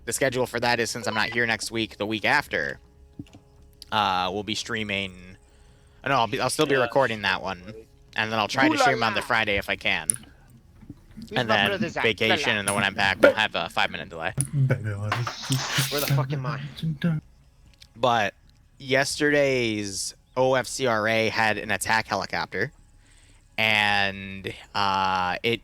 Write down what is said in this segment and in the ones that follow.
the schedule for that is, since I'm not here next week, the week after, we'll be streaming. Oh, no, I'll still be recording that one, and then I'll try to stream on the Friday if I can. And then vacation, and then when I'm back, we'll have a 5-minute delay. Where the fuck am I? But yesterday's OFCRA had an attack helicopter, and it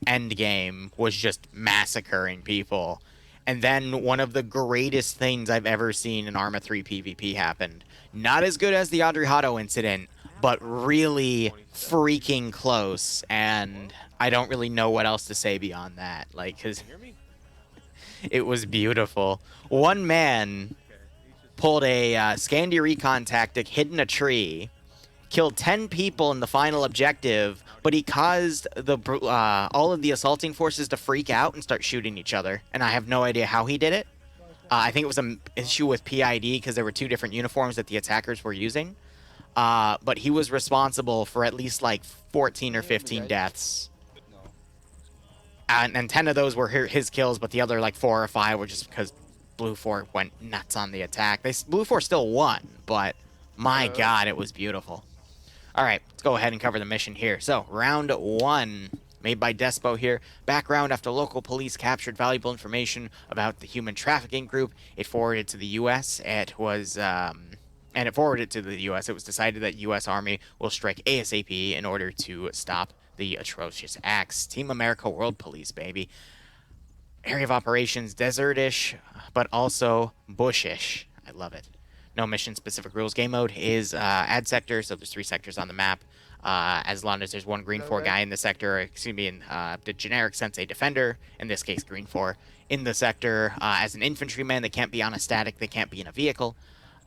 endgame was just massacring people. And then one of the greatest things I've ever seen in Arma 3 PvP happened. Not as good as the Audrey Hotto incident, but really freaking close. And I don't really know what else to say beyond that. Like, because it was beautiful. One man pulled a Scandi recon tactic, hid in a tree, killed 10 people in the final objective, but he caused the all of the assaulting forces to freak out and start shooting each other. And I have no idea how he did it. I think it was an issue with PID because there were 2 different uniforms that the attackers were using. But he was responsible for at least like 14 or 15 deaths. And 10 of those were his kills, but the other like 4 or 5 were just because Blue 4 went nuts on the attack. Blue 4 still won, but my god, it was beautiful. All right, let's go ahead and cover the mission here. So, round 1, made by Despo here. Background: after local police captured valuable information about the human trafficking group, it forwarded to the U.S. It was, and it forwarded to the U.S. It was decided that U.S. Army will strike ASAP in order to stop the atrocious acts. Team America World Police, baby. Area of operations: desertish, but also bushish. I love it. No mission-specific rules. Game mode is add sector, so there's 3 sectors on the map. As long as there's 1 green 4 guy in the sector, excuse me, in the generic sense, a defender, in this case green 4, in the sector. As an infantryman, they can't be on a static, they can't be in a vehicle.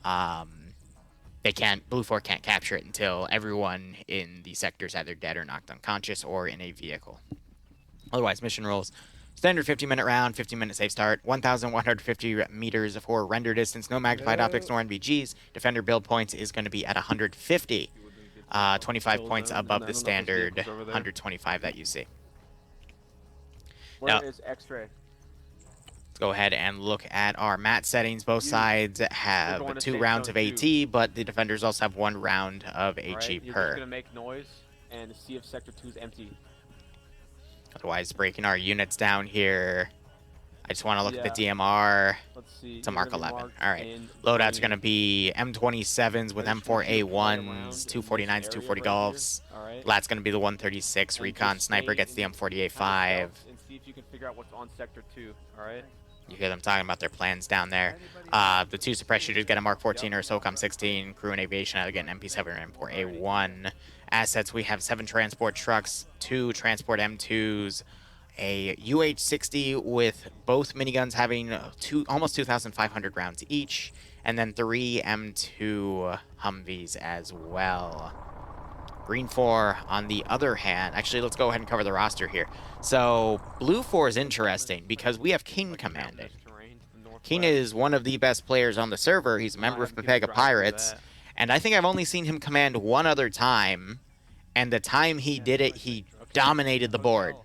Blue 4 can't capture it until everyone in the sector is either dead or knocked unconscious or in a vehicle. Otherwise, mission rules. Standard 50-minute round, 15-minute safe start, 1,150 meters for render distance, no magnified optics nor NVGs. Defender build points is going to be at 150, 25 points above the standard 125 that you see. Where is X-ray? Let's go ahead and look at our mat settings. Both sides have 2 rounds of AT, but the defenders also have 1 round of HE per. You're just going to make noise and see if Sector 2 is empty. Otherwise, breaking our units down here. I just want to look at the DMR. Let's see. To mark 11. All right. Loadouts are going to be M27s with M4A1s, 249s, 240 Golfs. Lat's going to be the 136. Recon Sniper gets the M48A5. And see if you can figure out what's on Sector 2, all right? You hear them talking about their plans down there. The 2 suppress shooters get a Mark 14 or a SOCOM 16. Crew and Aviation either get an MP7 or M4A1. Assets, we have 7 transport trucks, 2 transport M2s, a UH-60 with both miniguns having almost 2,500 rounds each, and then 3 M2 Humvees as well. Green 4, on the other hand, actually, let's go ahead and cover the roster here. So, Blue 4 is interesting because we have King commanding. King is one of the best players on the server. He's a member of Pepega Pirates. And I think I've only seen him command 1 other time, and the time he did it, he dominated the board.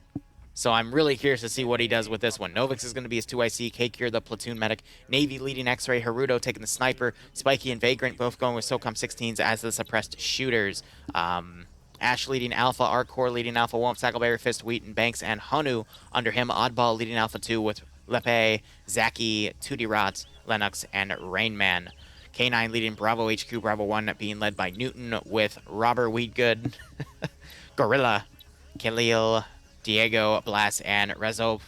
So I'm really curious to see what he does with this one. Novix is going to be his 2IC, K-Kier the platoon medic, Navy leading X-Ray, Haruto taking the sniper, Spiky and Vagrant both going with SOCOM 16s as the suppressed shooters. Ash leading Alpha, Arcor leading Alpha 1, Sackleberry, Fist, Wheaton, Banks, and Honu under him. Oddball leading Alpha 2 with Lepe, Zaki, 2D Rot, Lennox, and Rainman. K9 leading Bravo HQ, Bravo 1 being led by Newton with Robert Wheatgood, Gorilla, Khalil, Diego, Blas, and Raposo.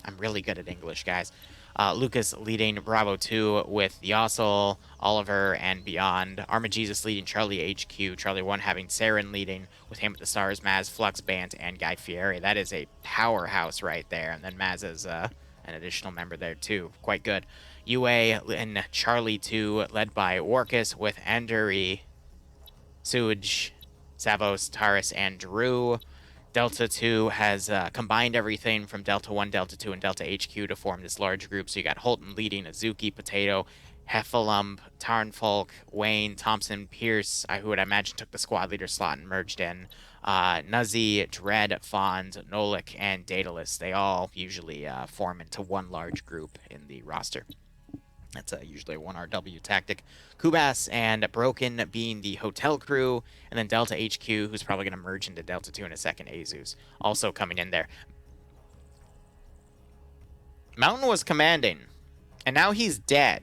I'm really good at English, guys. Lucas leading Bravo 2 with Yossel, Oliver, and beyond. Arma Jesus leading Charlie HQ. Charlie 1 having Saren leading with him at the stars, Maz, Flux, Bant, and Guy Fieri. That is a powerhouse right there. And then Maz is an additional member there too. Quite good. UA in Charlie 2 led by Orcus with Anduri, Suj, Savos, Taris, and Drew. Delta 2 has combined everything from Delta 1, Delta 2, and Delta HQ to form this large group. So you got Holton leading, Azuki, Potato, Heffalump, Tarnfolk, Wayne, Thompson, Pierce, who would imagine took the squad leader slot and merged in. Nuzzy, Dread, Fond, Nolik, and Daedalus, they all usually form into one large group in the roster. That's usually a 1RW tactic. Kubas and Broken being the hotel crew, and then Delta HQ, who's probably going to merge into Delta 2 in a second. Azus also coming in there. Mountain was commanding, and now he's dead.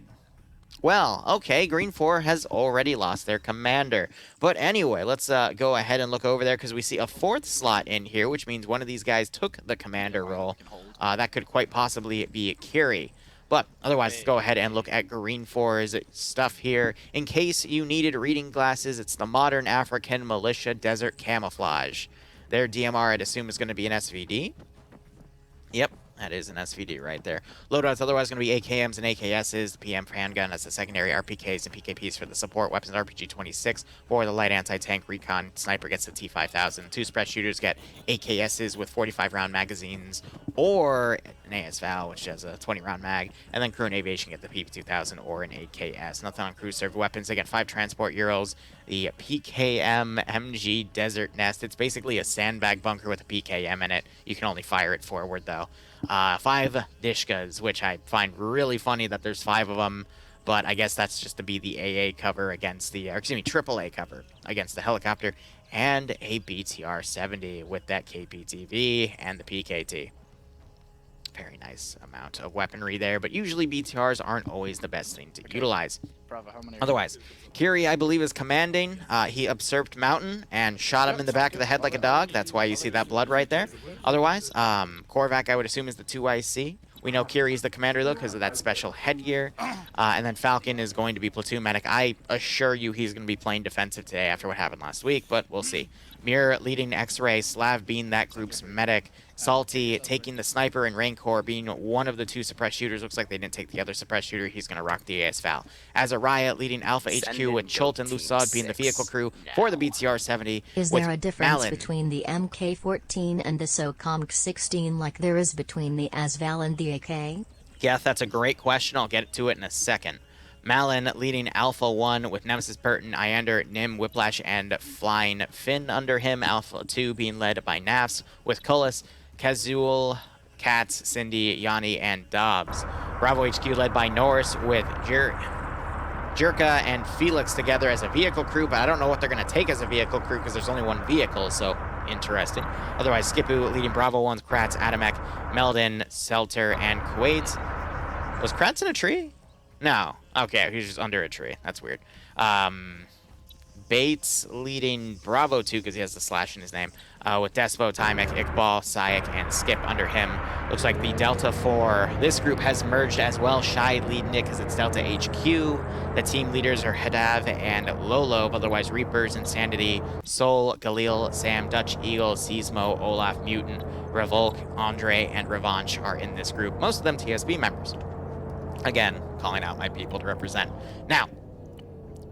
Well, okay, Green 4 has already lost their commander. But anyway, let's go ahead and look over there, because we see a 4th slot in here, which means one of these guys took the commander role. That could quite possibly be Kiri. But otherwise, let's go ahead and look at Green 4's stuff here. In case you needed reading glasses, it's the Modern African Militia Desert Camouflage. Their DMR, I'd assume, is going to be an SVD. Yep, that is an SVD right there. Loadouts otherwise going to be AKMs and AKSs, the PM handgun as the secondary, RPKs and PKPs for the support, weapons RPG-26 for the light anti-tank, recon, sniper gets the T-5000. 2 spread shooters get AKSs with 45-round magazines, or an ASVAL, which has a 20-round mag, and then crew and aviation get the PP-2000 or an AKS. Nothing on crew served weapons. They get 5 transport Euros, the PKM MG Desert Nest. It's basically a sandbag bunker with a PKM in it. You can only fire it forward, though. 5 Dishkas, which I find really funny that there's 5 of them, but I guess that's just to be the AA cover against the, AAA cover against the helicopter, and a BTR-70 with that KPTV and the PKT. Very nice amount of weaponry there, but usually BTRs aren't always the best thing to utilize. Bravo, how many Otherwise, Kiri, I believe, is commanding. He observed Mountain and shot him in the back of the head like a dog. That's why you see that blood right there. Otherwise, Korvac, I would assume, is the 2IC. We know Kiri is the commander, though, because of that special headgear. And then Falcon is going to be platoon medic. I assure you he's going to be playing defensive today after what happened last week, but we'll see. Mirror leading X-Ray, Slav being that group's medic, Salty taking the sniper, and Rancor being one of the 2 suppressed shooters. Looks like they didn't take the other suppressed shooter. He's going to rock the ASVAL. Azariah leading Alpha HQ with Chult and Lusad being the vehicle crew for the BTR-70. Is there a difference between the MK14 and the SOCOM 16 like there is between the ASVAL and the AK? Yeah, that's a great question. I'll get to it in a second. Malin leading Alpha 1 with Nemesis Burton, Iander, Nim, Whiplash, and Flying Finn under him. Alpha 2 being led by Nafs with Cullis, Kazul, Katz, Cindy, Yanni, and Dobbs. Bravo HQ led by Norris with Jerka and Felix together as a vehicle crew, but I don't know what they're going to take as a vehicle crew because there's only 1 vehicle, so interesting. Otherwise, Skipu leading Bravo 1's Kratz, Adamek, Meldon, Selter, and Kuwait. Was Kratz in a tree? No. Okay, he's just under a tree. That's weird. Bates leading Bravo 2 because he has the slash in his name, with Despo, Timek, Iqbal, Sayak, and Skip under him. Looks like the Delta 4, this group has merged as well. Shy leading it because it's Delta HQ. The team leaders are Hadav and Lolo, otherwise Reapers, Insanity, Sol, Galil, Sam, Dutch Eagle, Seismo, Olaf, Mutant, Revolk, Andre, and Revanche are in this group. Most of them TSB members. Again, calling out my people to represent. Now,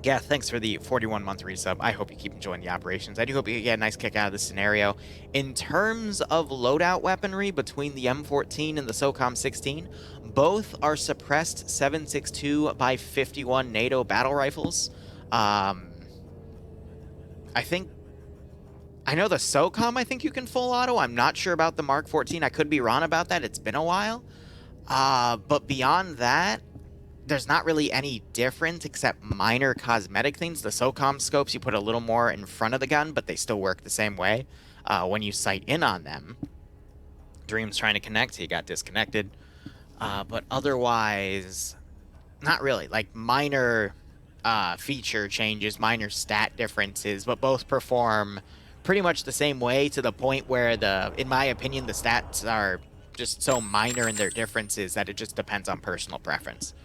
yeah, thanks for the 41-month resub. I hope you keep enjoying the operations. I do hope you get a nice kick out of this scenario. In terms of loadout weaponry between the M14 and the SOCOM 16, both are suppressed 7.62 by 51 NATO battle rifles. I know the SOCOM, I think you can full auto. I'm not sure about the Mark 14. I could be wrong about that. It's been a while. But beyond that, there's not really any difference except minor cosmetic things. The SOCOM scopes, you put a little more in front of the gun, but they still work the same way when you sight in on them. Dream's trying to connect. He got disconnected. But otherwise, not really. Like minor feature changes, minor stat differences, but both perform pretty much the same way to the point where, in my opinion, the stats are just so minor in their differences that it just depends on personal preference.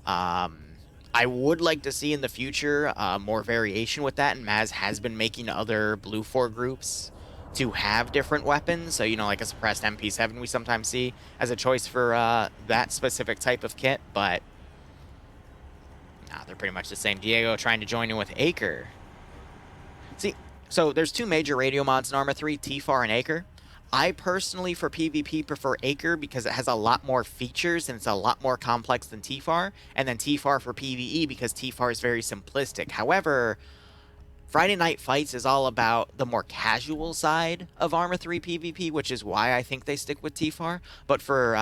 I would like to see in the future more variation with that, and Maz has been making other Blue 4 groups to have different weapons. So, you know, like a suppressed MP7 we sometimes see as a choice for that specific type of kit, but nah, they're pretty much the same. Diego trying to join in with Acre. See, so there's 2 major radio mods in Arma 3, TFAR and Acre. I personally, for PvP, prefer Acre because it has a lot more features and it's a lot more complex than TFAR, and then TFAR for PvE because TFAR is very simplistic. However, Friday Night Fights is all about the more casual side of Arma 3 PvP, which is why I think they stick with TFAR. But for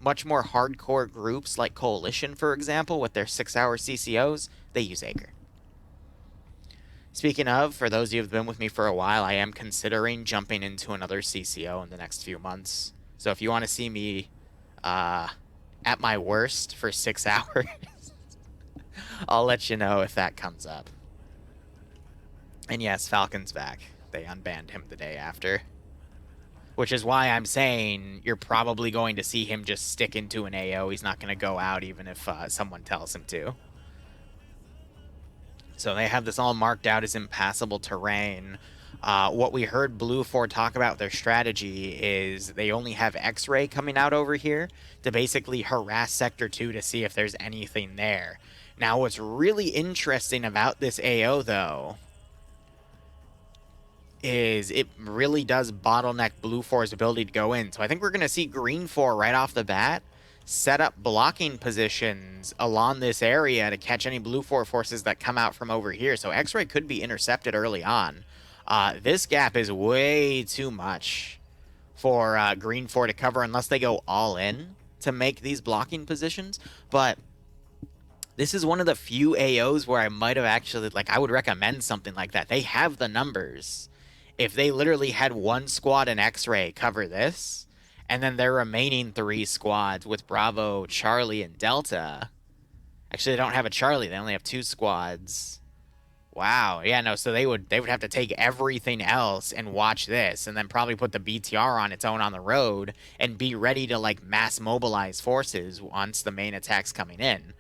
much more hardcore groups like Coalition, for example, with their 6-hour CCOs, they use Acre. Speaking of, for those of you who have been with me for a while, I am considering jumping into another CCO in the next few months. So if you want to see me at my worst for 6 hours, I'll let you know if that comes up. And yes, Falcon's back. They unbanned him the day after. Which is why I'm saying you're probably going to see him just stick into an AO. He's not going to go out even if someone tells him to. So they have this all marked out as impassable terrain. What we heard Blue 4 talk about their strategy is they only have X-Ray coming out over here to basically harass Sector 2 to see if there's anything there. Now, what's really interesting about this AO, though, is it really does bottleneck Blue 4's ability to go in. So I think we're going to see Green 4 right off the bat set up blocking positions along this area to catch any Blue 4 forces that come out from over here. So X-Ray could be intercepted early on. This gap is way too much for Green 4 to cover unless they go all in to make these blocking positions. But this is one of the few AOs where I might have actually, like, I would recommend something like that. They have the numbers. If they literally had one squad in X-Ray cover this, and then their remaining 3 squads with Bravo, Charlie, and Delta. Actually, they don't have a Charlie. They only have 2 squads. Wow. Yeah, no, so they would have to take everything else and watch this, and then probably put the BTR on its own on the road and be ready to, like, mass mobilize forces once the main attack's coming in.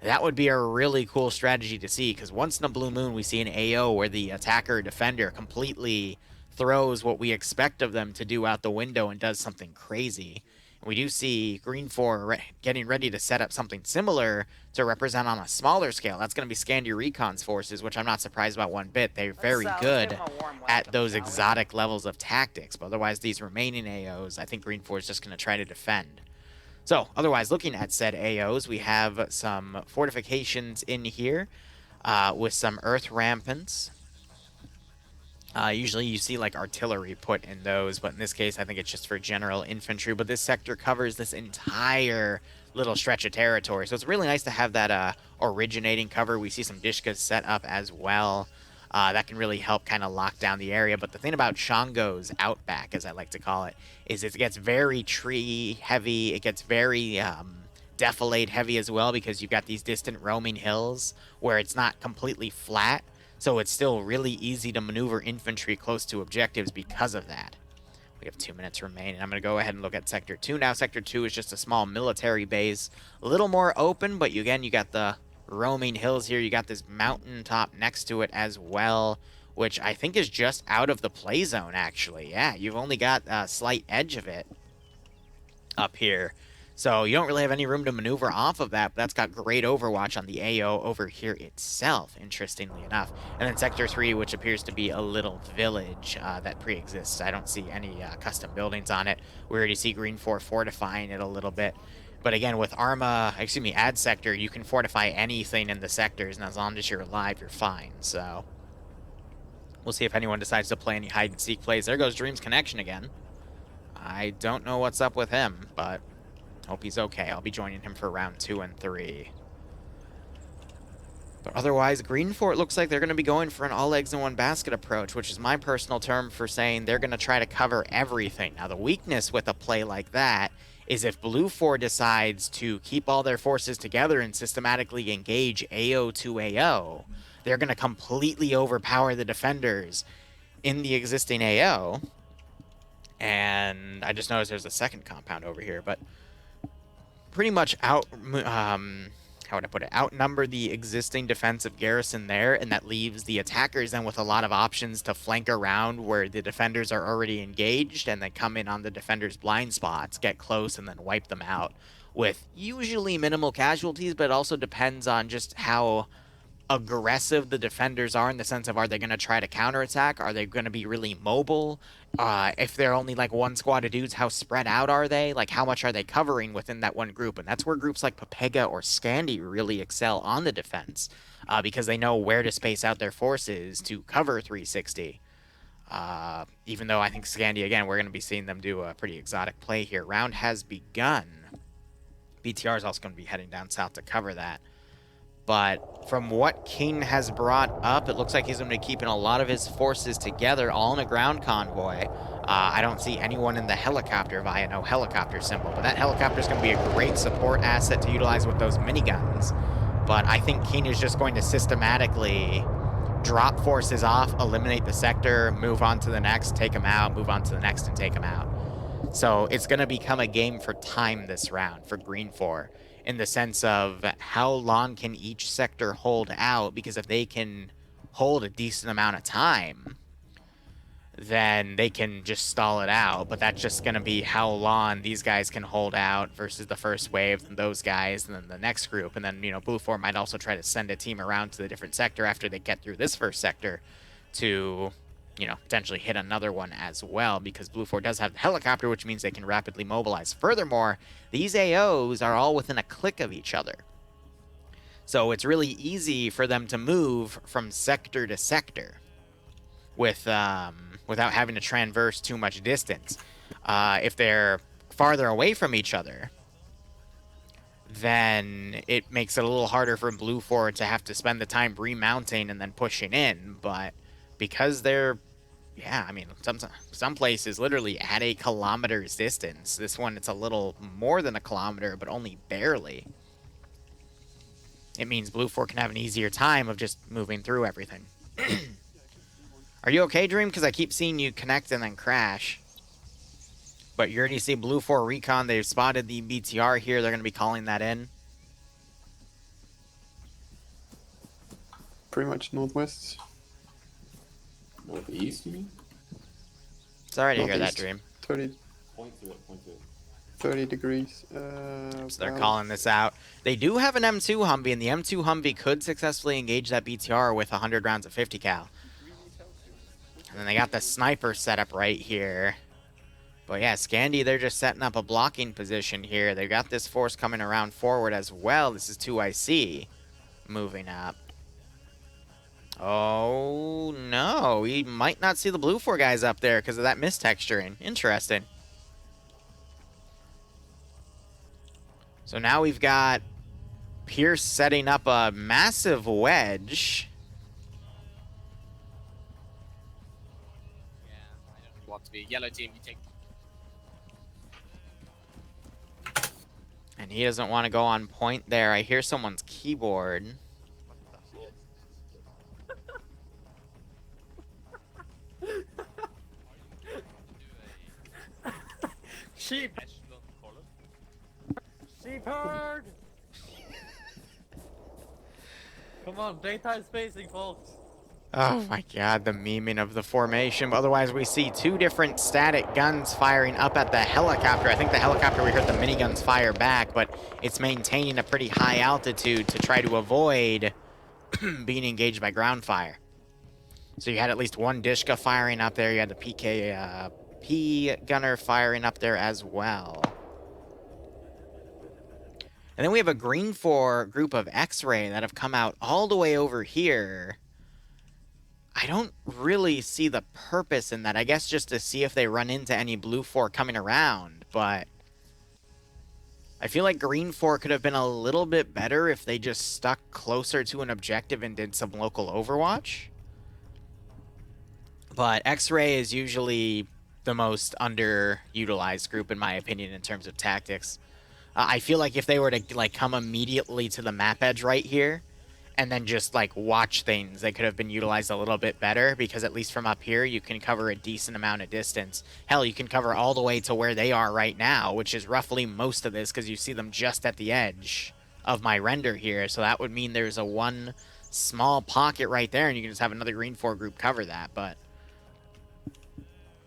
That would be a really cool strategy to see, because once in a blue moon we see an AO where the attacker or defender completely throws what we expect of them to do out the window and does something crazy. And we do see Green 4 getting ready to set up something similar to represent on a smaller scale. That's going to be Scandi Recon's forces, which I'm not surprised about one bit. They're very good at those exotic levels of tactics. But otherwise, these remaining AOs, I think Green 4 is just going to try to defend. So, otherwise, looking at said AOs, we have some fortifications in here with some earth rampants. Usually you see like artillery put in those, but in this case I think it's just for general infantry. But this sector covers this entire little stretch of territory, so it's really nice to have that originating cover. We see some Dishkas set up as well. That can really help kind of lock down the area. But the thing about Chongo's Outback, as I like to call it, is it gets very tree heavy. It gets very defilade heavy as well, because you've got these distant roaming hills where it's not completely flat. So it's still really easy to maneuver infantry close to objectives because of that. We have 2 minutes remaining. I'm going to go ahead and look at Sector 2 now. Sector 2 is just a small military base. A little more open, but again, you got the roaming hills here. You got this mountain top next to it as well, which I think is just out of the play zone, actually. Yeah, you've only got a slight edge of it up here. So you don't really have any room to maneuver off of that, but that's got great overwatch on the AO over here itself, interestingly enough. And then Sector 3, which appears to be a little village that pre-exists. I don't see any custom buildings on it. We already see Green 4 fortifying it a little bit. But again, with Arma, excuse me, Ad Sector, you can fortify anything in the sectors, and as long as you're alive, you're fine. So we'll see if anyone decides to play any hide-and-seek plays. There goes Dream's connection again. I don't know what's up with him, but hope he's okay. I'll be joining him for round 2 and 3. But otherwise, Green 4, it looks like they're going to be going for an all eggs in one basket approach, which is my personal term for saying they're going to try to cover everything. Now, the weakness with a play like that is if Blue 4 decides to keep all their forces together and systematically engage AO to AO, they're going to completely overpower the defenders in the existing AO. And I just noticed there's a second compound over here, but pretty much how would I put it, outnumber the existing defensive garrison there, and that leaves the attackers then with a lot of options to flank around where the defenders are already engaged, and then come in on the defenders' blind spots, get close, and then wipe them out with usually minimal casualties. But it also depends on just how aggressive the defenders are, in the sense of, are they going to try to counterattack? Are they going to be really mobile? If they're only like one squad of dudes, how spread out are they? Like, how much are they covering within that one group? And that's where groups like Papega or Scandi really excel on the defense. because they know where to space out their forces to cover 360. Even though I think Scandia, again, we're going to be seeing them do a pretty exotic play here. Round has begun. BTR is also going to be heading down south to cover that. But from what King has brought up, it looks like he's going to be keeping a lot of his forces together, all in a ground convoy. I don't see anyone in the helicopter via no helicopter symbol, but that helicopter is going to be a great support asset to utilize with those miniguns. But I think King is just going to systematically drop forces off, eliminate the sector, move on to the next, take them out, move on to the next, and take them out. So it's going to become a game for time this round for Green 4, in the sense of how long can each sector hold out, because if they can hold a decent amount of time, then they can just stall it out. But that's just going to be how long these guys can hold out versus the first wave, and those guys, and then the next group. And then, you know, Blue 4 might also try to send a team around to the different sector after they get through this first sector to, you know, potentially hit another one as well, because Blue 4 does have the helicopter, which means they can rapidly mobilize. Furthermore, these AOs are all within a click of each other. So it's really easy for them to move from sector to sector with without having to traverse too much distance. If they're farther away from each other, then it makes it a little harder for Blue 4 to have to spend the time remounting and then pushing in. But because they're, yeah, I mean, some places literally at a kilometer's distance. This one, it's a little more than a kilometer, but only barely. It means Blue 4 can have an easier time of just moving through everything. Are you okay, Dream? Because I keep seeing you connect and then crash. But you already see Blue 4 Recon. They've spotted the BTR here. They're going to be calling that in. Pretty much northwest. Northeast, you mean? Sorry to hear that, Northeast. Dream. 30, Point to it, point to it. 30 degrees. So they're calling this out. They do have an M2 Humvee, and the M2 Humvee could successfully engage that BTR with 100 rounds of 50 cal. And then they got the sniper set up right here. But yeah, Scandi, they're just setting up a blocking position here. They've got this force coming around forward as well. This is 2IC moving up. Oh, no. We might not see the Blue 4 guys up there because of that mistexturing. Interesting. So now we've got Pierce setting up a massive wedge. Yeah, I don't want to be yellow team. You take. And he doesn't want to go on point there. I hear someone's keyboard. Sheep. Sheep herd! Come on, daytime spacing, folks. Oh my god, the memeing of the formation. Otherwise, we see two different static guns firing up at the helicopter. I think the helicopter, we heard the miniguns fire back, but it's maintaining a pretty high altitude to try to avoid being engaged by ground fire. So you had at least one Dishka firing up there. You had the PKP gunner firing up there as well. And then we have a Green 4 group of X-Ray that have come out all the way over here. I don't really see the purpose in that. I guess just to see if they run into any Blue 4 coming around, but I feel like Green 4 could have been a little bit better if they just stuck closer to an objective and did some local overwatch. But X-Ray is usually the most underutilized group, in my opinion, in terms of tactics. I feel like if they were to like come immediately to the map edge right here and then just like watch things, they could have been utilized a little bit better, because at least from up here you can cover a decent amount of distance. Hell, you can cover all the way to where they are right now, which is roughly most of this, because you see them just at the edge of my render here. So that would mean there's a one small pocket right there, and you can just have another Green 4 group cover that, but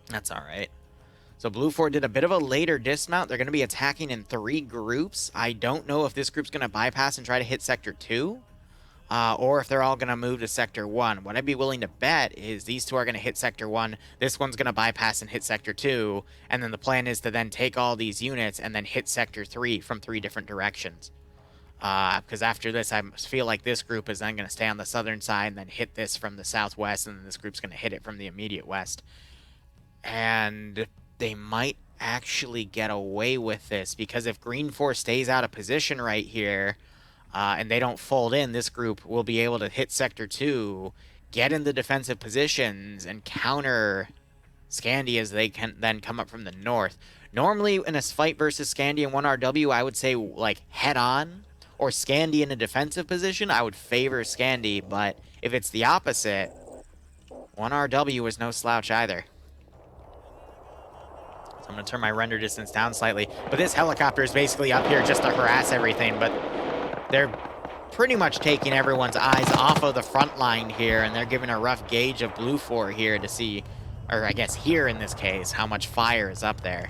that's all right. So Blue 4 did a bit of a later dismount. They're going to be attacking in 3 groups. I don't know if this group's going to bypass and try to hit Sector 2, or if they're all going to move to Sector 1. What I'd be willing to bet is these two are going to hit Sector 1, this one's going to bypass and hit Sector 2, and then the plan is to then take all these units and then hit Sector 3 from 3 different directions. Because after this, I feel like this group is then going to stay on the southern side and then hit this from the southwest, and then this group's going to hit it from the immediate west. And they might actually get away with this, because if Green 4 stays out of position right here, and they don't fold in, this group will be able to hit Sector 2, get in the defensive positions, and counter Scandi as they can then come up from the north. Normally, in a fight versus Scandi and 1RW, I would say, like, head-on, or Scandi in a defensive position, I would favor Scandi, but if it's the opposite, 1RW is no slouch either. So I'm going to turn my render distance down slightly, but this helicopter is basically up here just to harass everything, but they're pretty much taking everyone's eyes off of the front line here, and they're giving a rough gauge of Blue 4 here to see, or I guess here in this case, how much fire is up there.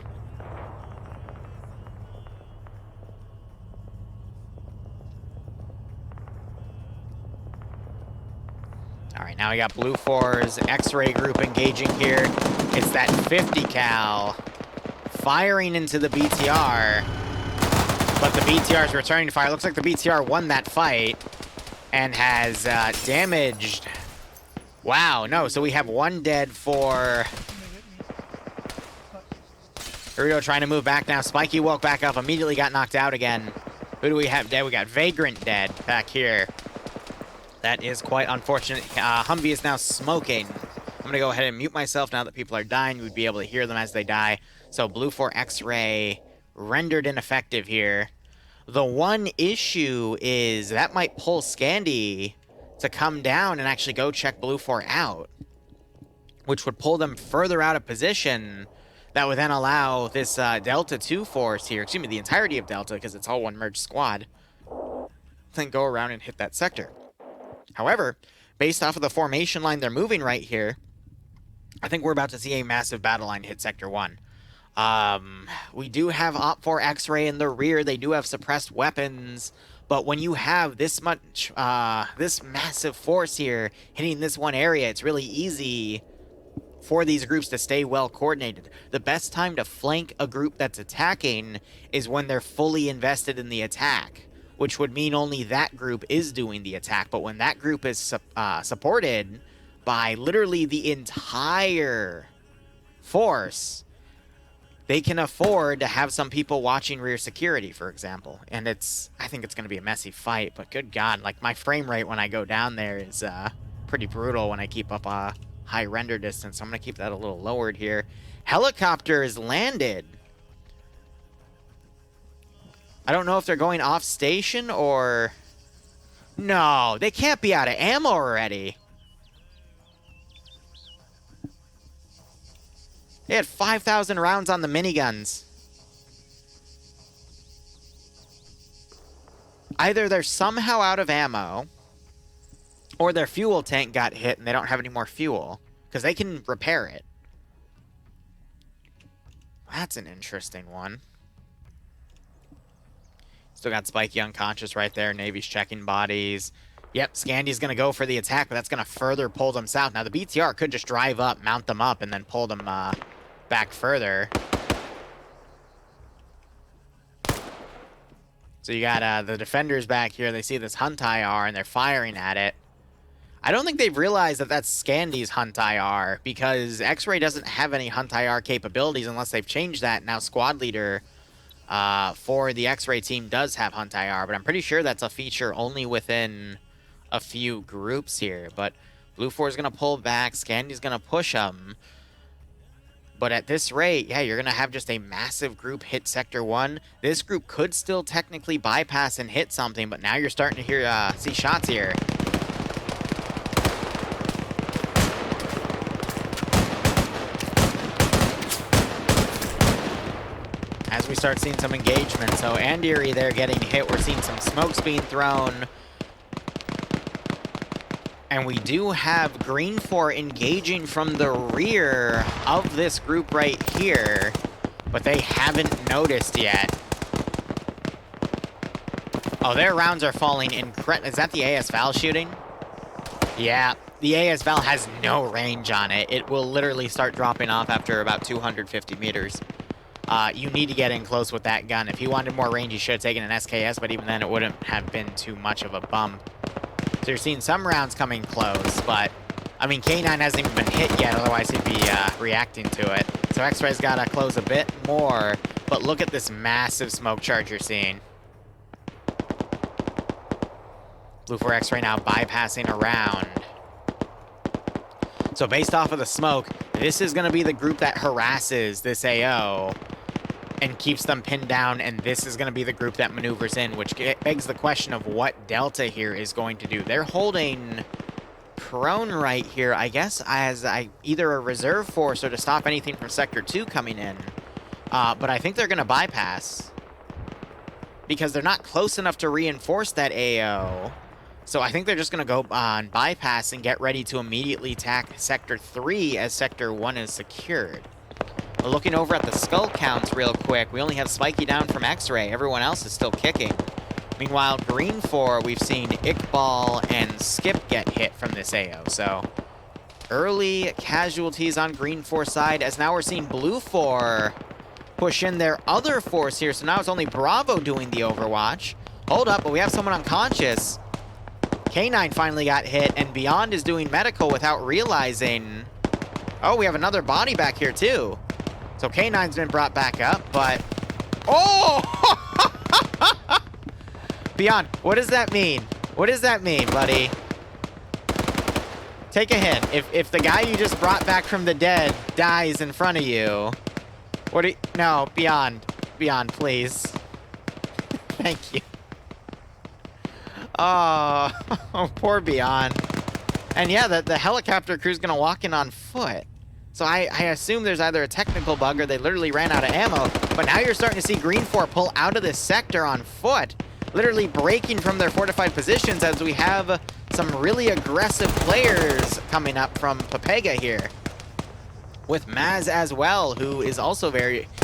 All right, now we got Blue 4's X-ray group engaging here. It's that 50 cal firing into the BTR, but the BTR is returning to fire. Looks like the BTR won that fight and has damaged. Wow, no, so we have one dead for Burrito trying to move back now. Spiky woke back up, immediately got knocked out again. Who do we have dead? We got Vagrant dead back here. That is quite unfortunate. Humvee is now smoking. I'm going to go ahead and mute myself now that people are dying. We'd be able to hear them as they die. So Blue 4 X-Ray rendered ineffective here. The one issue is that might pull Scandi to come down and actually go check Blue 4 out, which would pull them further out of position. That would then allow this Delta 2 force here, excuse me, the entirety of Delta, because it's all one merged squad, then go around and hit that sector. However, based off of the formation line they're moving right here, I think we're about to see a massive battle line hit Sector 1. We do have Op 4 X-Ray in the rear. They do have suppressed weapons. But when you have this much, this massive force here hitting this one area, it's really easy for these groups to stay well coordinated. The best time to flank a group that's attacking is when they're fully invested in the attack, which would mean only that group is doing the attack. But when that group is supported by literally the entire force, they can afford to have some people watching rear security, for example. And I think it's going to be a messy fight, but good God, like my frame rate when I go down there is pretty brutal when I keep up a high render distance. So I'm going to keep that a little lowered here. Helicopter is landed. I don't know if they're going off station or... No, they can't be out of ammo already. They had 5,000 rounds on the miniguns. Either they're somehow out of ammo, or their fuel tank got hit and they don't have any more fuel, because they can repair it. That's an interesting one. Still got Spiky unconscious right there. Navy's checking bodies. Yep, Scandi's going to go for the attack, but that's going to further pull them south. Now, the BTR could just drive up, mount them up, and then pull them back further. So you got the defenders back here. They see this Hunt IR, and they're firing at it. I don't think they've realized that that's Scandi's Hunt IR, because X-Ray doesn't have any Hunt IR capabilities unless they've changed that. Now, squad leader for the X-Ray team does have Hunt IR, but I'm pretty sure that's a feature only within a few groups here. But Blue 4 is going to pull back. Scandi's going to push them. But at this rate, yeah, you're going to have just a massive group hit Sector 1. This group could still technically bypass and hit something, but now you're starting to see shots here. As we start seeing some engagement. So Andiri there getting hit. We're seeing some smokes being thrown. And we do have Green 4 engaging from the rear of this group right here. But they haven't noticed yet. Oh, their rounds are falling incredible. Is that the AS Val shooting? Yeah, the AS Val has no range on it. It will literally start dropping off after about 250 meters. you need to get in close with that gun. If he wanted more range, he should have taken an SKS, but even then it wouldn't have been too much of a bump. So you're seeing some rounds coming close, but I mean, K9 hasn't even been hit yet, otherwise he'd be reacting to it. So X-Ray's got to close a bit more, but look at this massive smoke charge you're seeing. Blue 4 X-Ray now bypassing around. So based off of the smoke, this is going to be the group that harasses this AO and keeps them pinned down, and this is going to be the group that maneuvers in, which begs the question of what Delta here is going to do. They're holding prone right here, I guess, as either a reserve force or to stop anything from Sector 2 coming in. But I think they're going to bypass because they're not close enough to reinforce that AO. So I think they're just going to go on bypass and get ready to immediately attack Sector 3 as Sector 1 is secured. Looking over at the skull counts real quick, we only have Spiky down from X-Ray. Everyone else is still kicking. Meanwhile, Green 4, we've seen Iqbal and Skip get hit from this AO. So early casualties on Green 4 side, as now we're seeing Blue 4 push in their other force here. So now it's only Bravo doing the overwatch. Hold up, but we have someone unconscious. K9 finally got hit, and Beyond is doing medical without realizing. Oh, we have another body back here too. So K9's been brought back up, but... Oh! Beyond, what does that mean? What does that mean, buddy? Take a hint. If the guy you just brought back from the dead dies in front of you, what do you... No, Beyond. Beyond, please. Thank you. Oh, poor Beyond. And yeah, the helicopter crew's gonna walk in on foot. So I assume there's either a technical bug or they literally ran out of ammo. But now you're starting to see Green 4 pull out of this sector on foot, literally breaking from their fortified positions as we have some really aggressive players coming up from Papega here. With Maz as well, who is also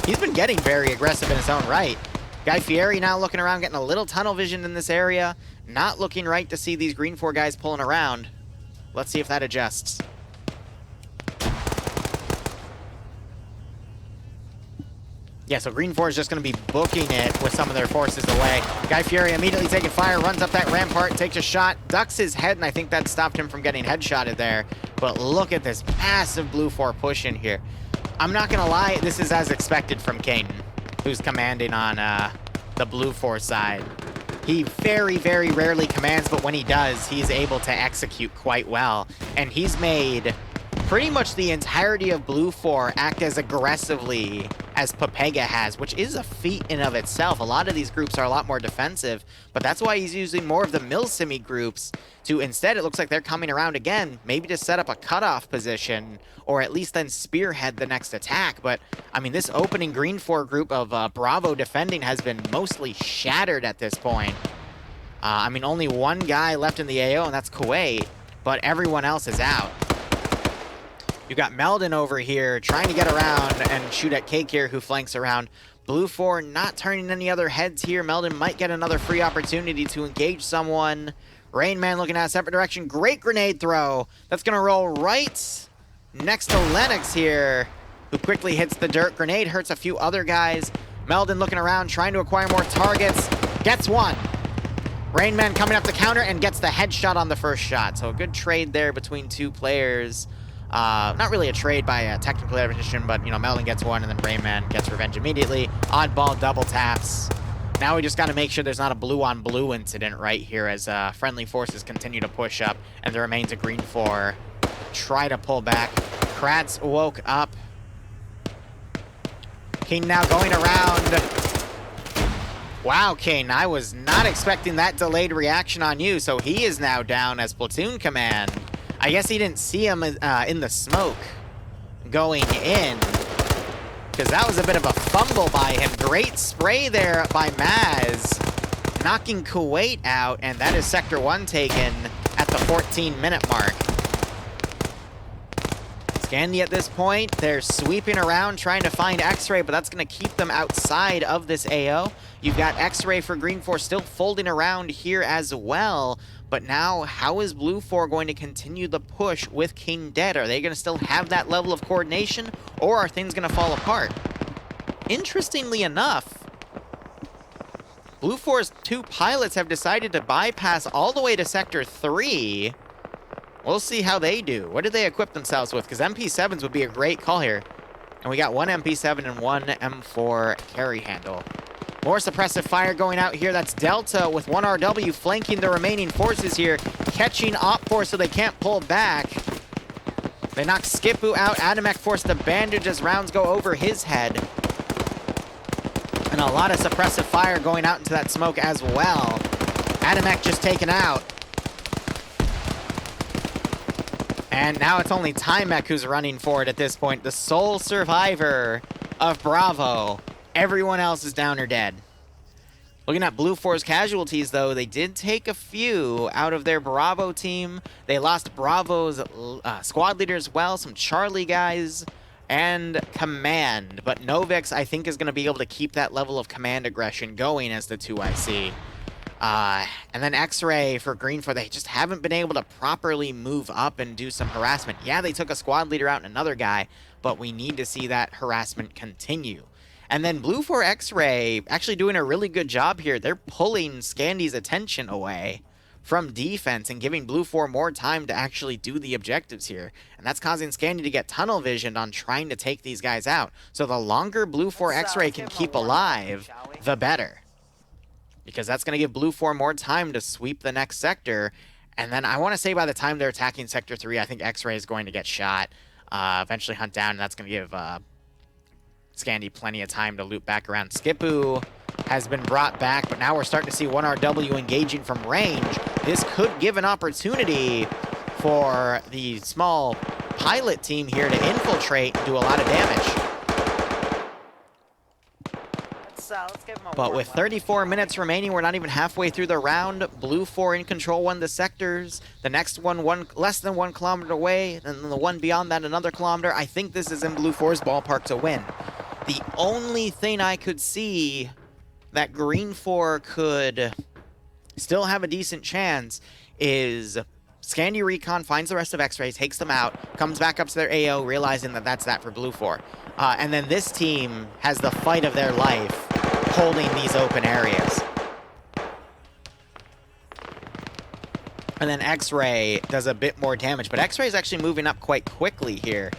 he's been getting very aggressive in his own right. Guy Fieri now looking around, getting a little tunnel vision in this area. Not looking right to see these Green 4 guys pulling around. Let's see if that adjusts. Yeah, so Green 4 is just going to be booking it with some of their forces away. Guy Fieri immediately taking fire, runs up that rampart, takes a shot, ducks his head, and I think that stopped him from getting headshotted there. But look at this massive Blue 4 push in here. I'm not going to lie, this is as expected from Caden, who's commanding on the Blue 4 side. He very, very rarely commands, but when he does, he's able to execute quite well. And he's made pretty much the entirety of Blue 4 act as aggressively as Papega has, which is a feat in of itself. A lot of these groups are a lot more defensive, but that's why he's using more of the Milsimi groups to instead, it looks like they're coming around again, maybe to set up a cutoff position, or at least then spearhead the next attack. But, I mean, this opening Green 4 group of Bravo defending has been mostly shattered at this point. I mean, only one guy left in the AO, and that's Kuwait, but everyone else is out. You got Meldon over here trying to get around and shoot at Cake here, who flanks around. Blue 4 not turning any other heads here. Meldon might get another free opportunity to engage someone. Rain Man looking at a separate direction. Great grenade throw. That's going to roll right next to Lennox here, who quickly hits the dirt. Grenade hurts a few other guys. Meldon looking around, trying to acquire more targets. Gets one. Rain Man coming up to counter and gets the headshot on the first shot. So a good trade there between two players. Not really a trade by a technical definition, but, you know, Meldon gets one and then Rain Man gets revenge immediately. Oddball double taps. Now we just got to make sure there's not a blue-on-blue incident right here as friendly forces continue to push up, and there remains a Green 4. Try to pull back. Kratz woke up. King now going around. Wow, Kane, I was not expecting that delayed reaction on you, so he is now down as platoon command. I guess he didn't see him in the smoke going in, because that was a bit of a fumble by him. Great spray there by Maz, knocking Kuwait out, and that is Sector 1 taken at the 14-minute mark. Scandi at this point, they're sweeping around trying to find X-Ray, but that's going to keep them outside of this AO. You've got X-Ray for Green 4 still folding around here as well. But now, how is Blue 4 going to continue the push with King dead? Are they going to still have that level of coordination, or are things going to fall apart? interestingly enough, Blue 4's 2 pilots have decided to bypass all the way to Sector 3. We'll see how they do. What did they equip themselves with? Because MP7s would be a great call here. And we got 1 MP7 and 1 M4 carry handle. More suppressive fire going out here. That's Delta with 1 RW flanking the remaining forces here, catching Op Force so they can't pull back. They knock Skipu out. Adamek forced the bandage as rounds go over his head. And a lot of suppressive fire going out into that smoke as well. Adamek just taken out. And now it's only Timek who's running for it at this point. The sole survivor of Bravo. Everyone else is down or dead. Looking at Blue 4's casualties, though, they did take a few out of their Bravo team. They lost Bravo's squad leader as well, some Charlie guys, and command. But Novix, I think, is going to be able to keep that level of command aggression going as the 2IC. And then X-Ray for Green 4, they just haven't been able to properly move up and do some harassment. Yeah, they took a squad leader out and another guy, but we need to see that harassment continue. And then Blue 4 X-Ray actually doing a really good job here. They're pulling Scandy's attention away from defense and giving Blue 4 more time to actually do the objectives here. And that's causing Scandy to get tunnel visioned on trying to take these guys out. So the longer Blue 4 X-Ray can keep alive, the better. Because that's going to give Blue 4 more time to sweep the next sector. And then I want to say by the time they're attacking Sector 3, I think X-Ray is going to get shot, eventually hunt down, and that's going to give Scandy plenty of time to loop back around. Skipu has been brought back, but now we're starting to see 1RW engaging from range. This could give an opportunity for the small pilot team here to infiltrate and do a lot of damage. Let's give him a But with 34 minutes remaining, we're not even halfway through the round. Blue 4 in control, won the sectors. The next one less than 1 kilometer away, and the one beyond that another kilometer. I think this is in Blue 4's ballpark to win. The only thing I could see that Green 4 could still have a decent chance is Scandy Recon finds the rest of X-Ray, takes them out, comes back up to their AO, realizing that that's that for Blue 4. And then this team has the fight of their life holding these open areas. And then X-Ray does a bit more damage, but X-Ray is actually moving up quite quickly here.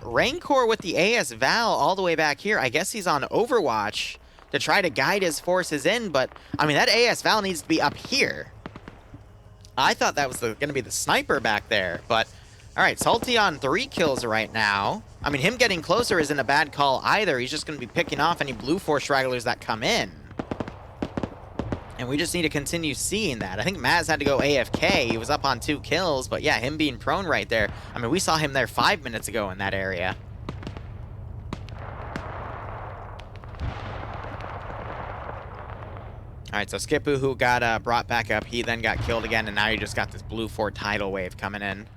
Rancor with the AS Val all the way back here. I guess he's on Overwatch to try to guide his forces in, but, I mean, that AS Val needs to be up here. I thought that was going to be the sniper back there, but... Alright, Salty on 3 kills right now. I mean, him getting closer isn't a bad call either. He's just going to be picking off any Blue 4 stragglers that come in. And we just need to continue seeing that. I think Maz had to go AFK. He was up on 2 kills, but yeah, him being prone right there. I mean, we saw him there 5 minutes ago in that area. Alright, so Skipu, who got brought back up, he then got killed again, and now you just got this Blue 4 tidal wave coming in.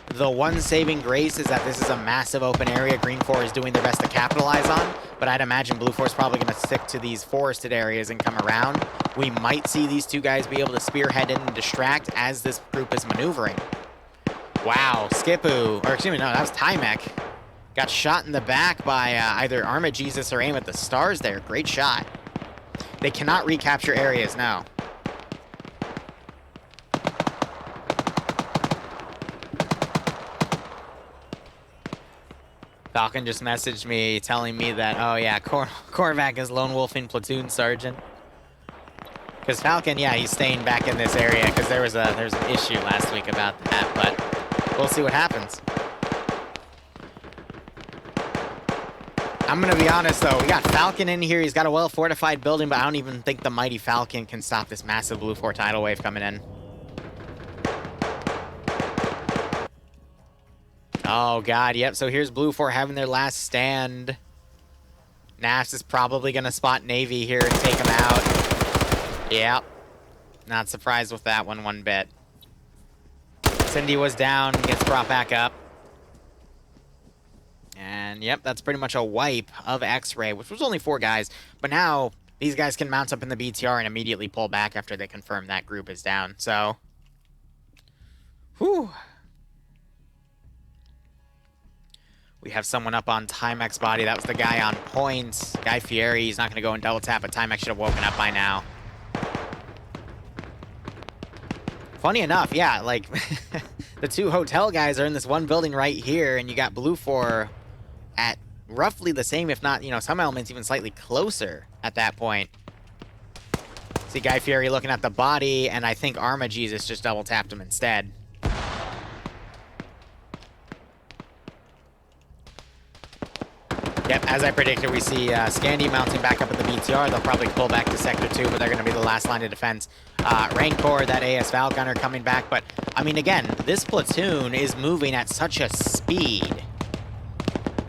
The one saving grace is that this is a massive open area Green 4 is doing their best to capitalize on, but I'd imagine Blue 4 is probably going to stick to these forested areas and come around. We might see these two guys be able to spearhead in and distract as this group is maneuvering. Wow, Skipu, or excuse me, no, that was Timek. Got shot in the back by either Arma Jesus or Aim at the Stars there. Great shot. They cannot recapture areas now. Falcon just messaged me telling me that, oh yeah, Korvac is lone wolfing platoon sergeant. Because Falcon, yeah, he's staying back in this area because there was an issue last week about that, but we'll see what happens. I'm going to be honest, though. We got Falcon in here. He's got a well-fortified building, but I don't even think the Mighty Falcon can stop this massive Blue 4 tidal wave coming in. Oh, God. Yep. So here's Blue 4 having their last stand. Nafs is probably going to spot Navy here and take him out. Yep. Not surprised with that one bit. Cindy was down, gets brought back up. And, yep, that's pretty much a wipe of X-Ray, which was only 4 guys. But now, these guys can mount up in the BTR and immediately pull back after they confirm that group is down. So, whew. We have someone up on Timex body. That was the guy on point. Guy Fieri, he's not going to go and double tap, but Timex should have woken up by now. Funny enough, yeah, like, the two hotel guys are in this one building right here, and you got Blue 4 at roughly the same, if not, you know, some elements even slightly closer at that point. See Guy Fieri looking at the body, and I think Arma Jesus just double tapped him instead. Yep, as I predicted, we see Scandi mounting back up at the BTR. They'll probably pull back to Sector 2, but they're going to be the last line of defense. Rancor, that AS Val Gunner coming back. But, I mean, again, this platoon is moving at such a speed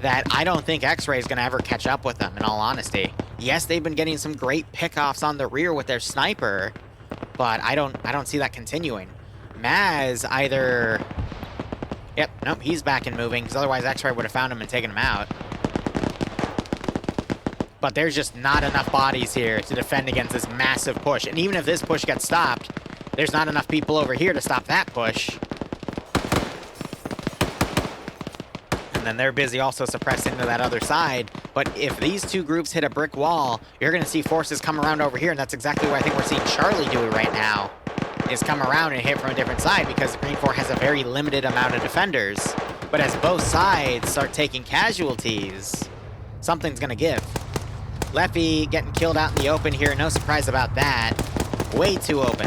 that I don't think X-Ray is going to ever catch up with them, in all honesty. Yes, they've been getting some great pickoffs on the rear with their sniper, but I don't see that continuing. Maz either... Yep, nope, he's back and moving, because otherwise X-Ray would have found him and taken him out. But there's just not enough bodies here to defend against this massive push. And even if this push gets stopped, there's not enough people over here to stop that push. And then they're busy also suppressing to that other side. But if these two groups hit a brick wall, you're going to see forces come around over here. And that's exactly what I think we're seeing Charlie do right now, is come around and hit from a different side, because the Green 4 has a very limited amount of defenders. But as both sides start taking casualties, something's going to give. Leffy getting killed out in the open here. No surprise about that. Way too open.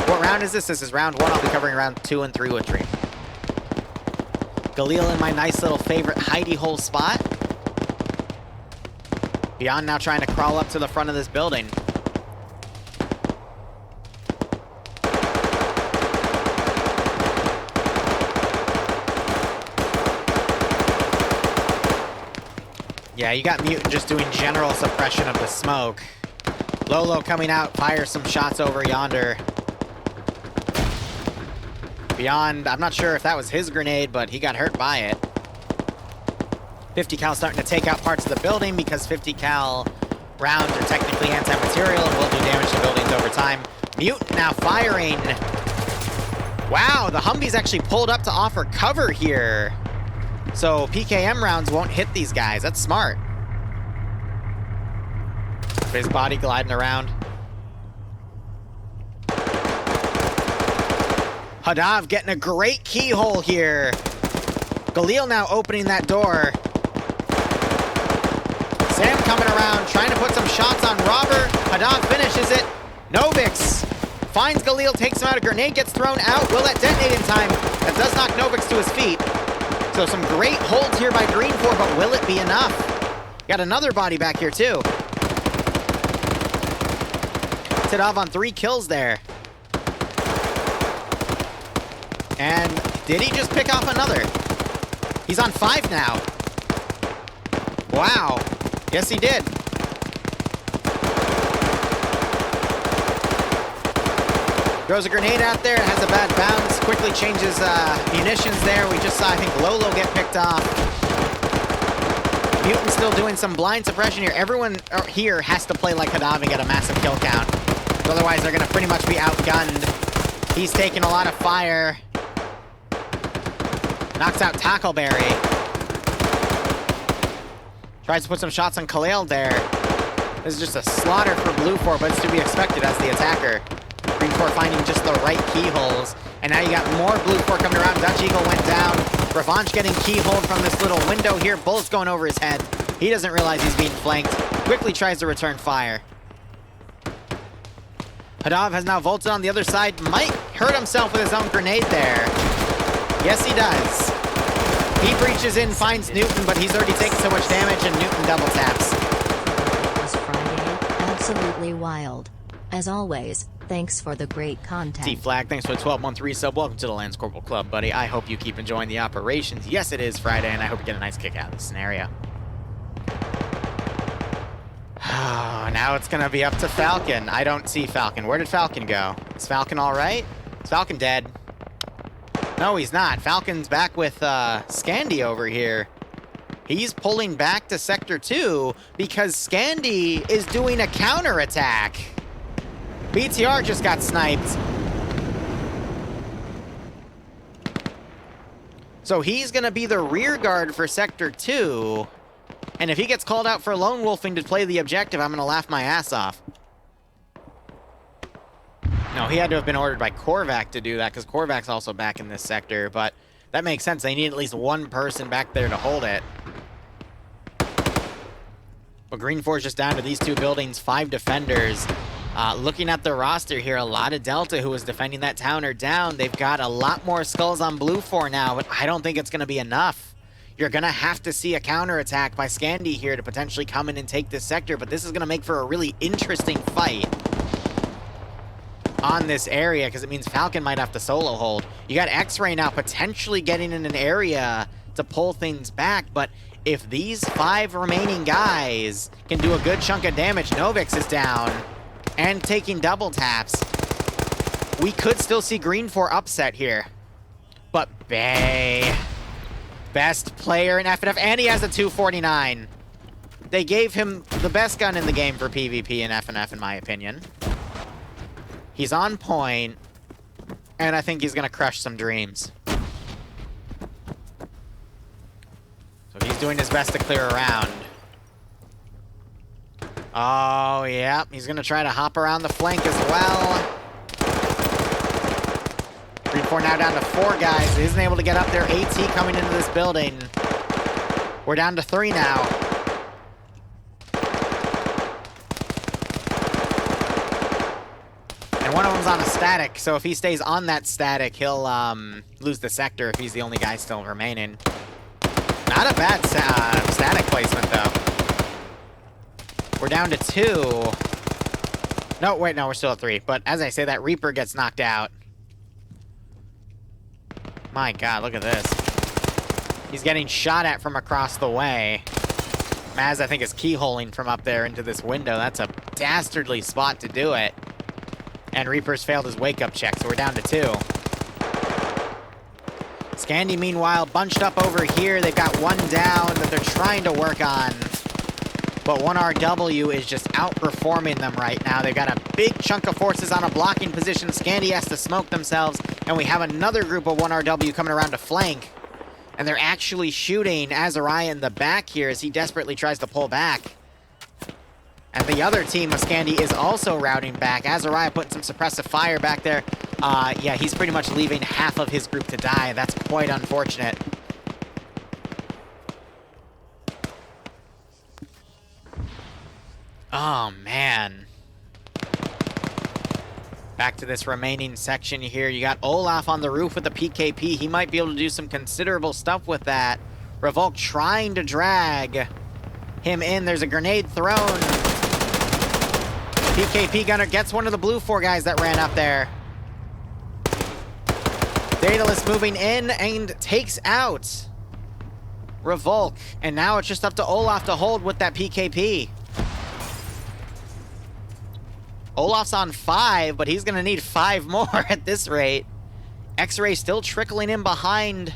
What round is this? This is round 1. I'll be covering round 2 and 3 with Dream. Galil in my nice little favorite hidey hole spot. Beyond now trying to crawl up to the front of this building. Yeah, you got Mutant just doing general suppression of the smoke. Lolo coming out, fires some shots over yonder. Beyond, I'm not sure if that was his grenade, but he got hurt by it. 50 cal starting to take out parts of the building, because 50 cal rounds are technically anti-material and will do damage to buildings over time. Mutant now firing. Wow, the Humvee's actually pulled up to offer cover here. So PKM rounds won't hit these guys. That's smart. His body gliding around. Hadav getting a great keyhole here. Galil now opening that door. Sam coming around, trying to put some shots on Robert. Hadav finishes it. Novix finds Galil, takes him out. A grenade gets thrown out. Will that detonate in time? That does knock Novix to his feet. So some great holds here by Green 4, but will it be enough? Got another body back here too. Tadov on 3 kills there. And did he just pick off another? He's on 5 now. Wow. Yes, he did. Throws a grenade out there, has a bad bounce, quickly changes munitions there. We just saw, I think, Lolo get picked off. Mutant still doing some blind suppression here. Everyone here has to play like Hadav and get a massive kill count. Otherwise, they're going to pretty much be outgunned. He's taking a lot of fire. Knocks out Tackleberry. Tries to put some shots on Khalil there. This is just a slaughter for Blue 4, but it's to be expected as the attacker. Green 4 finding just the right keyholes. And now you got more Blue 4 coming around. Dutch Eagle went down. Revanche getting keyholed from this little window here. Bullets going over his head. He doesn't realize he's being flanked. Quickly tries to return fire. Hadav has now vaulted on the other side. Might hurt himself with his own grenade there. Yes, he does. He breaches in, finds Newton, but he's already taken so much damage, and Newton double taps. It was Friday. Absolutely wild. As always, thanks for the great content. T-Flag, thanks for the 12-month resub. Welcome to the Lance Corporal Club, buddy. I hope you keep enjoying the operations. Yes, it is Friday, and I hope you get a nice kick out of the scenario. Now it's going to be up to Falcon. I don't see Falcon. Where did Falcon go? Is Falcon all right? Is Falcon dead? No, he's not. Falcon's back with Scandi over here. He's pulling back to Sector 2 because Scandi is doing a counterattack. BTR just got sniped. So he's going to be the rear guard for Sector 2. And if he gets called out for lone wolfing to play the objective, I'm going to laugh my ass off. No, he had to have been ordered by Korvac to do that, because Korvac's also back in this sector, but that makes sense. They need at least one person back there to hold it. But Green 4 is just down to these two buildings, 5 defenders. Looking at the roster here, a lot of Delta who was defending that town are down. They've got a lot more skulls on Blue 4 now, but I don't think it's going to be enough. You're going to have to see a counterattack by Scandi here to potentially come in and take this sector, but this is going to make for a really interesting fight on this area, because it means Falcon might have to solo hold. You got X-Ray now potentially getting in an area to pull things back, but if these 5 remaining guys can do a good chunk of damage, Novix is down and taking double taps, we could still see Green 4 upset here. But Bay, best player in FNF, and he has a 249. They gave him the best gun in the game for PvP in FNF, in my opinion. He's on point, and I think he's going to crush some dreams. So he's doing his best to clear around. Oh, yeah, he's going to try to hop around the flank as well. Green 4 now down to 4 guys. He isn't able to get up there. AT coming into this building. We're down to 3 now. And one of them's on a static, so if he stays on that static, he'll lose the sector if he's the only guy still remaining. Not a bad static placement, though. We're down to 2. No, wait, no, we're still at 3. But as I say, that Reaper gets knocked out. My God, look at this. He's getting shot at from across the way. Maz, I think, is keyholing from up there into this window. That's a dastardly spot to do it. And Reaper's failed his wake-up check, so we're down to 2. Scandi, meanwhile, bunched up over here. They've got 1 down that they're trying to work on. But 1RW is just outperforming them right now. They've got a big chunk of forces on a blocking position. Scandi has to smoke themselves. And we have another group of 1RW coming around to flank. And they're actually shooting Azariah in the back here as he desperately tries to pull back. And the other team of Scandi is also routing back. Azariah putting some suppressive fire back there. Yeah, he's pretty much leaving half of his group to die. That's quite unfortunate. Oh, man. Back to this remaining section here. You got Olaf on the roof with the PKP. He might be able to do some considerable stuff with that. Revolt trying to drag him in. There's a grenade thrown. PKP gunner gets one of the Blue 4 guys that ran up there. Daedalus moving in and takes out Revolt. And now it's just up to Olaf to hold with that PKP. Olaf's on 5, but he's going to need 5 more at this rate. X-Ray still trickling in behind.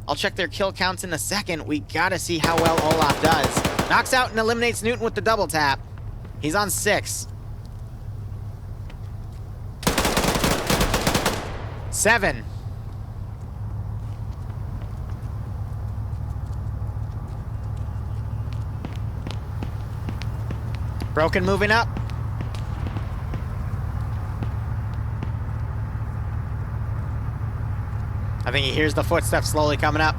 I'll check their kill counts in a second. We got to see how well Olaf does. Knocks out and eliminates Newton with the double tap. He's on 6. 7. Broken moving up. I think he hears the footsteps slowly coming up.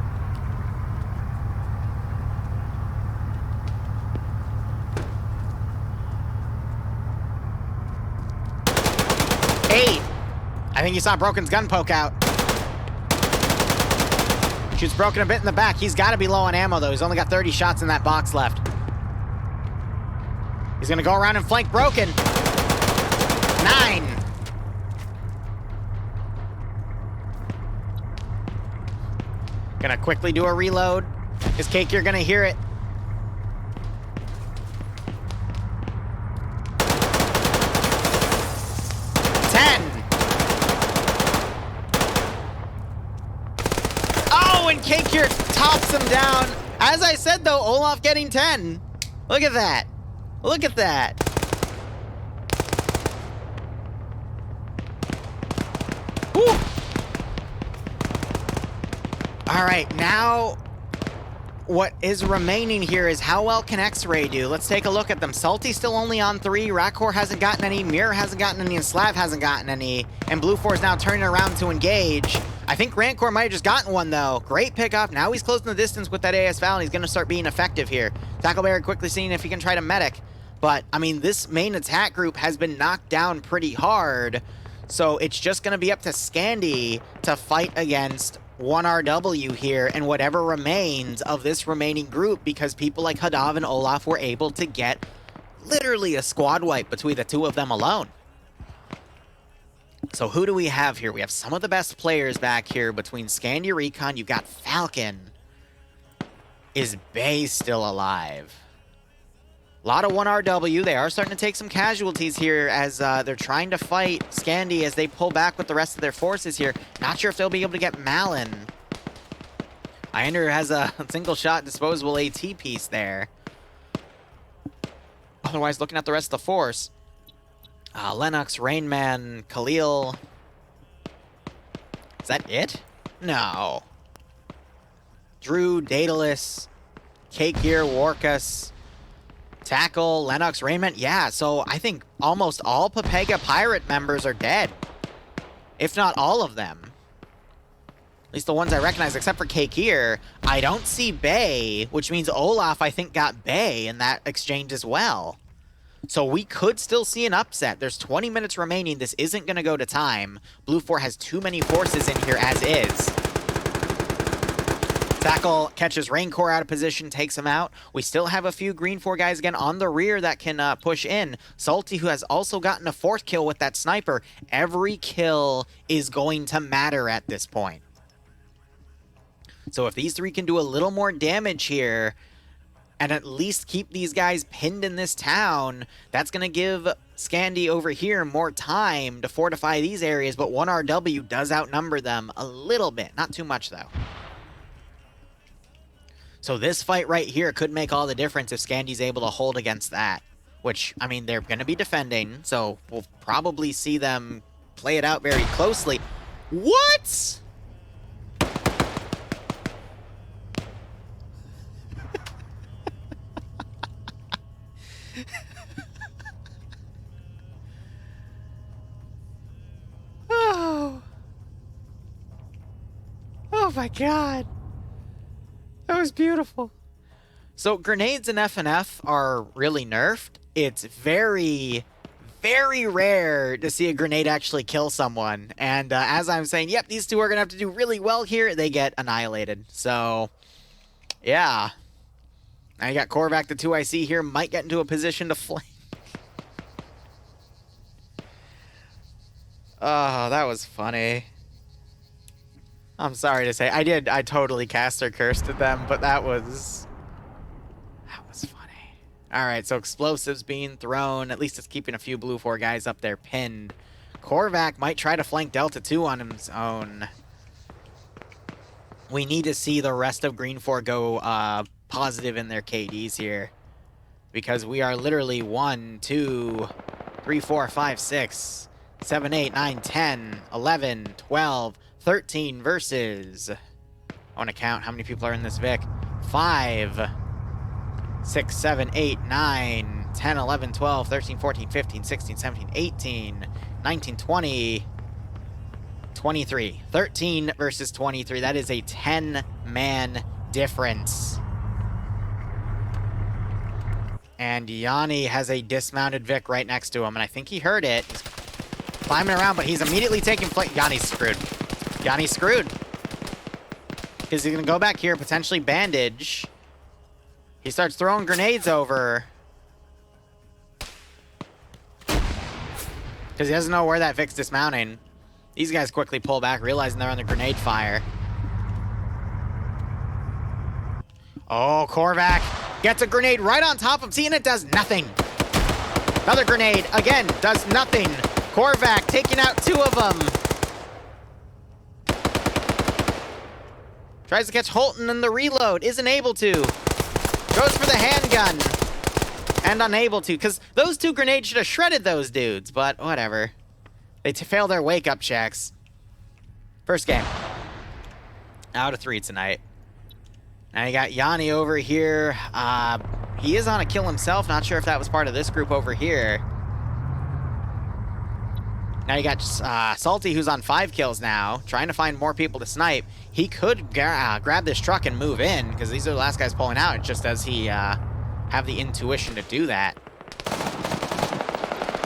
I think you saw Broken's gun poke out. Shoots Broken a bit in the back. He's got to be low on ammo, though. He's only got 30 shots in that box left. He's going to go around and flank Broken. 9. Gonna quickly do a reload. His Cake, you're gonna hear it. And Cake here tops him down. As I said, though, Olaf getting 10. Look at that. Look at that. Woo. All All right, now what is remaining here is how well can X-Ray do? Let's take a look at them. Salty's still only on 3. Rakor hasn't gotten any. Mirror hasn't gotten any. And Slav hasn't gotten any. And Blue 4 is now turning around to engage. I think Rancor might have just gotten one, though. Great pickup. Now he's closing the distance with that AS Val, and he's going to start being effective here. Tackleberry quickly seeing if he can try to medic. But, I mean, this main attack group has been knocked down pretty hard. So it's just going to be up to Scandy to fight against 1RW here and whatever remains of this remaining group, because people like Hadav and Olaf were able to get literally a squad wipe between the two of them alone. So who do we have here? We have some of the best players back here between Scandy Recon. You've got Falcon. Is Bay still alive? A lot of 1RW. They are starting to take some casualties here as they're trying to fight Scandy as they pull back with the rest of their forces here. Not sure if they'll be able to get Malin. Inder has a single shot disposable AT piece there. Otherwise, looking at the rest of the force, Lennox, Rainman, Khalil. Is that it? No. Drew, Daedalus, Cake Gear, Warkus, Tackle, Lennox, Raymond. Yeah, so I think almost all Pepega Pirate members are dead. If not all of them. At least the ones I recognize, except for Kakir. I don't see Bay, which means Olaf, I think, got Bay in that exchange as well. So we could still see an upset. There's 20 minutes remaining. This isn't going to go to time. Blue 4 has too many forces in here as is. Tackle catches Raincore out of position, takes him out. We still have a few Green 4 guys again on the rear that can push in. Salty, who has also gotten a 4th kill with that sniper. Every kill is going to matter at this point. So if these 3 can do a little more damage here and at least keep these guys pinned in this town, that's going to give Scandy over here more time to fortify these areas, but 1RW does outnumber them a little bit. Not too much, though. So this fight right here could make all the difference if Scandy's able to hold against that. Which, I mean, they're going to be defending, so we'll probably see them play it out very closely. What?! Oh. Oh my god. That was beautiful. So grenades in FNF are really nerfed. It's very, very rare to see a grenade actually kill someone. And as I'm saying, yep, these 2 are going to have to do really well here. They get annihilated. So, yeah. Now you got Korvac, the 2 I see here, might get into a position to flame. Oh, that was funny. I'm sorry to say. I totally caster cursed at them, but that was funny. All right, so explosives being thrown. At least it's keeping a few Blue 4 guys up there pinned. Korvac might try to flank Delta 2 on his own. We need to see the rest of Green 4 go positive in their KDs here. Because we are literally 1, 2, 3, 4, 5, 6, 7, 8, 9, 10, 11, 12, 13 versus... I want to count how many people are in this Vic. 5, 6, 7, 8, 9, 10, 11, 12, 13, 14, 15, 16, 17, 18, 19, 20, 23. 13 versus 23. That is a 10-man difference. And Yanni has a dismounted Vic right next to him, and I think he heard it. He's climbing around, but he's immediately taking flank. Yanni's screwed. Yanni's screwed. Because he's going to go back here, potentially bandage. He starts throwing grenades over. Because he doesn't know where that Vic's dismounting. These guys quickly pull back, realizing they're under grenade fire. Oh, Korvac gets a grenade right on top of T, and it does nothing. Another grenade, again, does nothing. Korvac taking out 2 of them. Tries to catch Holton in the reload, isn't able to. Goes for the handgun, and unable to, because those 2 grenades should have shredded those dudes, but whatever. They fail their wake-up checks. First game. Out of 3 tonight. Now you got Yanni over here. He is on a kill himself. Not sure if that was part of this group over here. Now you got Salty, who's on 5 kills now, trying to find more people to snipe. He could grab this truck and move in, because these are the last guys pulling out. Just does he have the intuition to do that?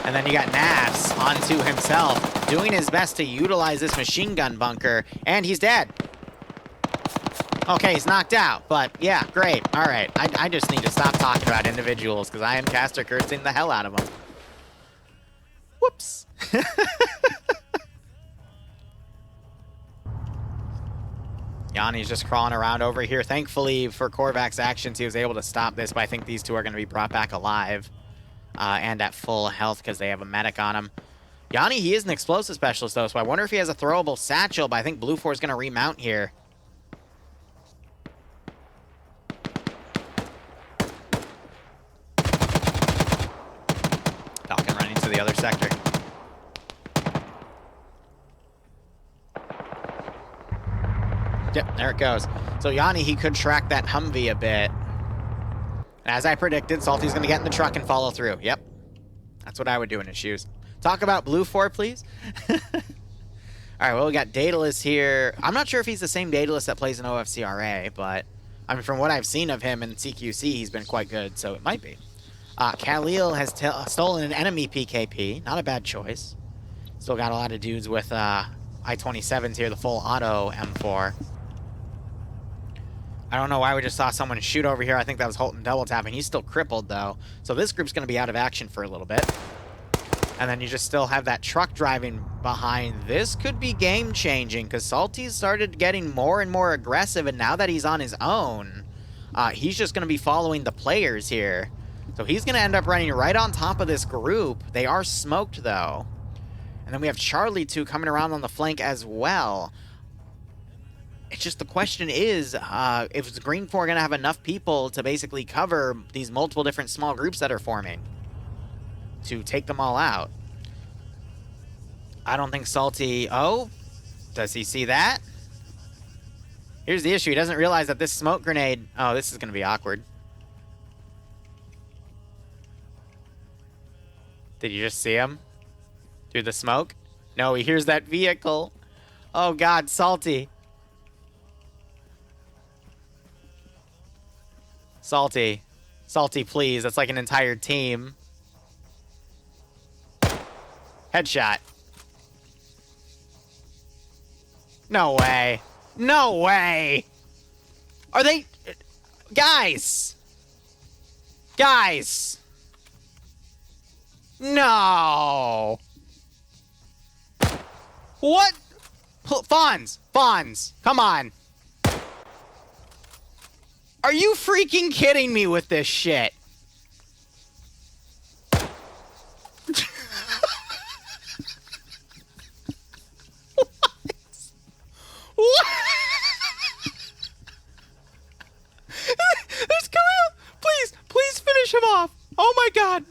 And then you got Nafs onto himself, doing his best to utilize this machine gun bunker, and he's dead. Okay, he's knocked out, but yeah, great. All right, I just need to stop talking about individuals, because I am caster cursing the hell out of them. Whoops. Yanni's just crawling around over here. Thankfully, for Korvac's actions, he was able to stop this, but I think these two are going to be brought back alive and at full health because they have a medic on him. Yanni, he is an explosive specialist, though, so I wonder if he has a throwable satchel, but I think Blue 4 is going to remount here. Falcon running to the other sector. Yep, there it goes. So Yanni, he could track that Humvee a bit. And as I predicted, Salty's going to get in the truck and follow through. Yep. That's what I would do in his shoes. Talk about Blue 4, please. All right, well, we got Daedalus here. I'm not sure if he's the same Daedalus that plays in OFCRA, but I mean, from what I've seen of him in CQC, he's been quite good, so it might be. Khalil has stolen an enemy PKP. Not a bad choice. Still got a lot of dudes with I-27s here, the full auto M4. I don't know why we just saw someone shoot over here. I think that was Holton double tapping. He's still crippled, though. So this group's going to be out of action for a little bit. And then you just still have that truck driving behind. This could be game-changing because Salty's started getting more and more aggressive, and now that he's on his own, he's just going to be following the players here. So he's going to end up running right on top of this group. They are smoked, though. And then we have Charlie, too, coming around on the flank as well. It's just the question is, if the Green 4 going to have enough people to basically cover these multiple different small groups that are forming to take them all out. I don't think Salty... Oh, does he see that? Here's the issue. He doesn't realize that this smoke grenade... Oh, this is going to be awkward. Did you just see him? Through the smoke? No, he hears that vehicle. Oh, God, Salty. Salty. Salty, please. That's like an entire team. Headshot. No way. No way. Are they... Guys. Guys. No. What? Fonz. Fonz. Come on. Are you freaking kidding me with this shit? What? There's Khalil! Please, please finish him off! Oh my god!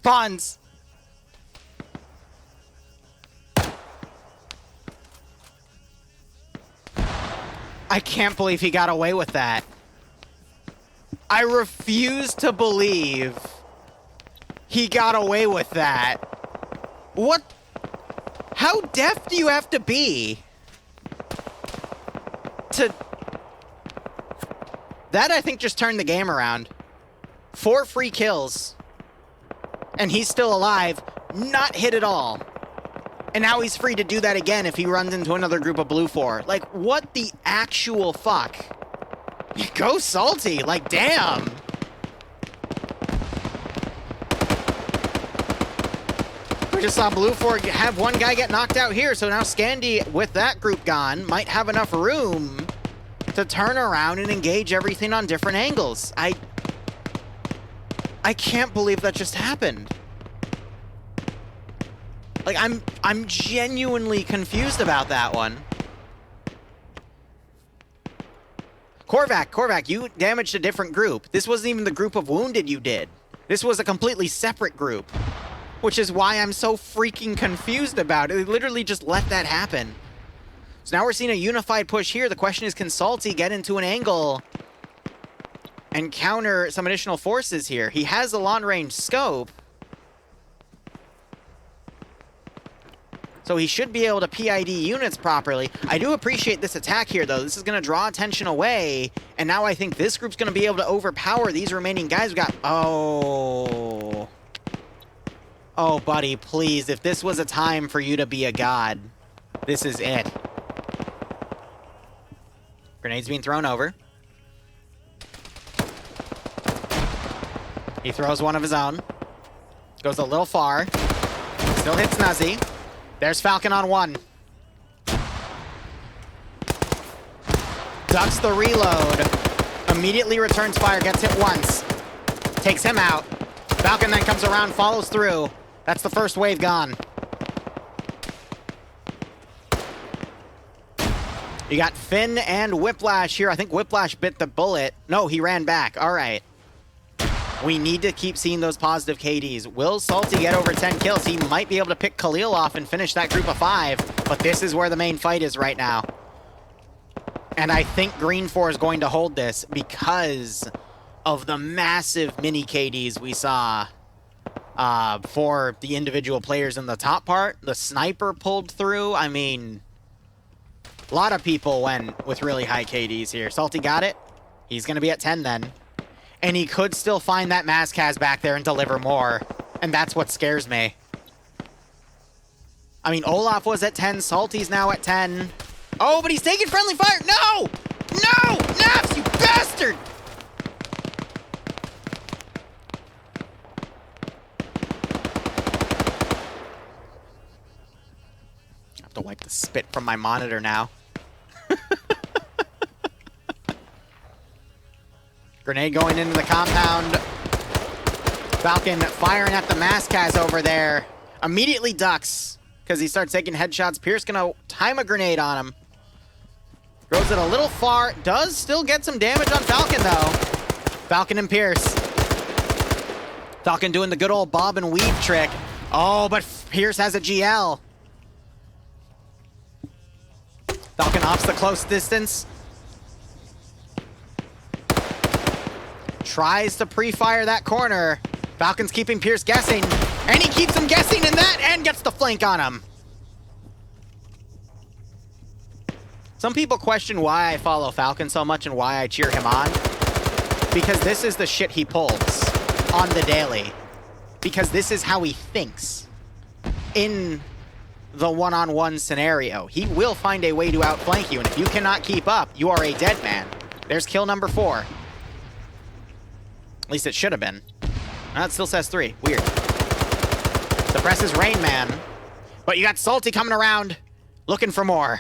Bonds! I can't believe he got away with that. I refuse to believe he got away with that. What? How deaf do you have to be to... That, I think, just turned the game around. 4 free kills. And he's still alive. Not hit at all. And now he's free to do that again if he runs into another group of Blue 4. Like, what the actual fuck? Go Salty. Like, damn. We just saw Blue 4 have one guy get knocked out here, so now Scandy, with that group gone, might have enough room to turn around and engage everything on different angles. I can't believe that just happened. Like, I'm genuinely confused about that one. Korvac, you damaged a different group. This wasn't even the group of wounded you did. This was a completely separate group. which is why I'm so freaking confused about it. They literally just let that happen. So now we're seeing a unified push here. The question is, can Salty get into an angle and counter some additional forces here? He has a long-range scope, so he should be able to PID units properly. I do appreciate this attack here, though. This is going to draw attention away, and now I think this group's going to be able to overpower these remaining guys. We got... Oh. Oh, buddy, please. If this was a time for you to be a god, this is it. Grenades being thrown over. He throws one of his own. Goes a little far. Still hits Nuzzy. There's Falcon on one. Ducks the reload. Immediately returns fire, gets hit once. Takes him out. Falcon then comes around, follows through. That's the first wave gone. You got Finn and Whiplash here. I think Whiplash bit the bullet. No, he ran back. All right. We need to keep seeing those positive KDs. Will Salty get over 10 kills? He might be able to pick Khalil off and finish that group of 5, but this is where the main fight is right now. And I think Green 4 is going to hold this because of the massive mini KDs we saw for the individual players in the top part. The sniper pulled through. I mean, a lot of people went with really high KDs here. Salty got it. He's going to be at 10 then. And he could still find that Maskaz back there and deliver more. And that's what scares me. I mean, Olaf was at 10. Salty's now at 10. Oh, but he's taking friendly fire. No! No! Naps, you bastard! I have to wipe the spit from my monitor now. Grenade going into the compound. Falcon firing at the Maskaz over there. Immediately ducks because he starts taking headshots. Pierce gonna time a grenade on him. Throws it a little far. Does still get some damage on Falcon though. Falcon and Pierce. Falcon doing the good old bob and weave trick. Oh, but Pierce has a GL. Falcon opts the close distance. Tries to pre-fire that corner. Falcon's keeping Pierce guessing. And he keeps him guessing in that and gets the flank on him. Some people question why I follow Falcon so much and why I cheer him on. Because this is the shit he pulls on the daily. Because this is how he thinks in the one-on-one scenario. He will find a way to outflank you, and if you cannot keep up, you are a dead man. There's kill number 4. At least it should have been. No, it still says 3. Weird. Suppresses Rain Man. But you got Salty coming around, looking for more.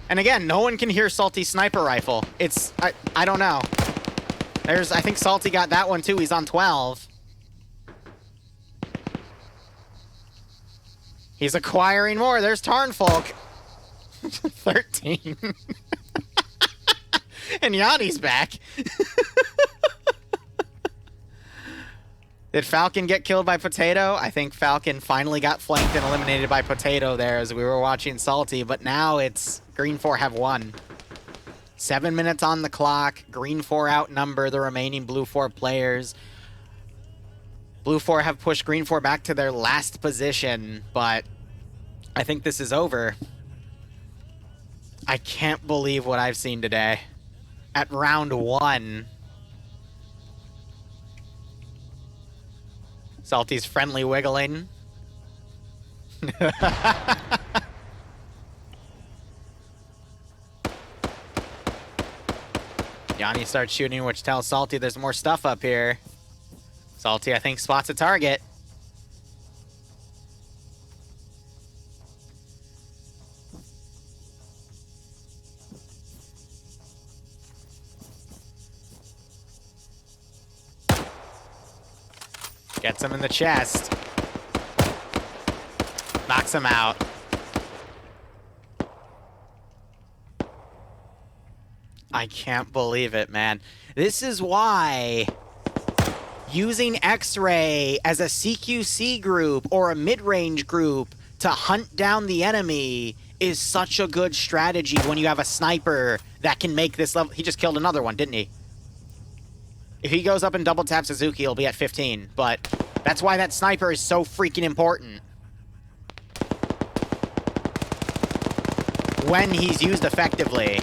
And again, no one can hear Salty's sniper rifle. It's, I don't know. I think Salty got that one too. He's on 12. He's acquiring more. There's Tarnfolk. 13. And Yanni's back. Did Falcon get killed by Potato? I think Falcon finally got flanked and eliminated by Potato there as we were watching Salty, but now it's Green 4 have won. 7 minutes on the clock. Green 4 outnumber the remaining Blue 4 players. Blue 4 have pushed Green 4 back to their last position, but I think this is over. I can't believe what I've seen today. At round 1. Salty's friendly wiggling. Yanni starts shooting, which tells Salty there's more stuff up here. Salty, I think, spots a target. Gets him in the chest. Knocks him out. I can't believe it, man. This is why Using X-Ray as a CQC group or a mid-range group to hunt down the enemy is such a good strategy when you have a sniper that can make this level. He just killed another one, didn't he? If he goes up and double taps Suzuki, he'll be at 15. But that's why that sniper is so freaking important. When he's used effectively.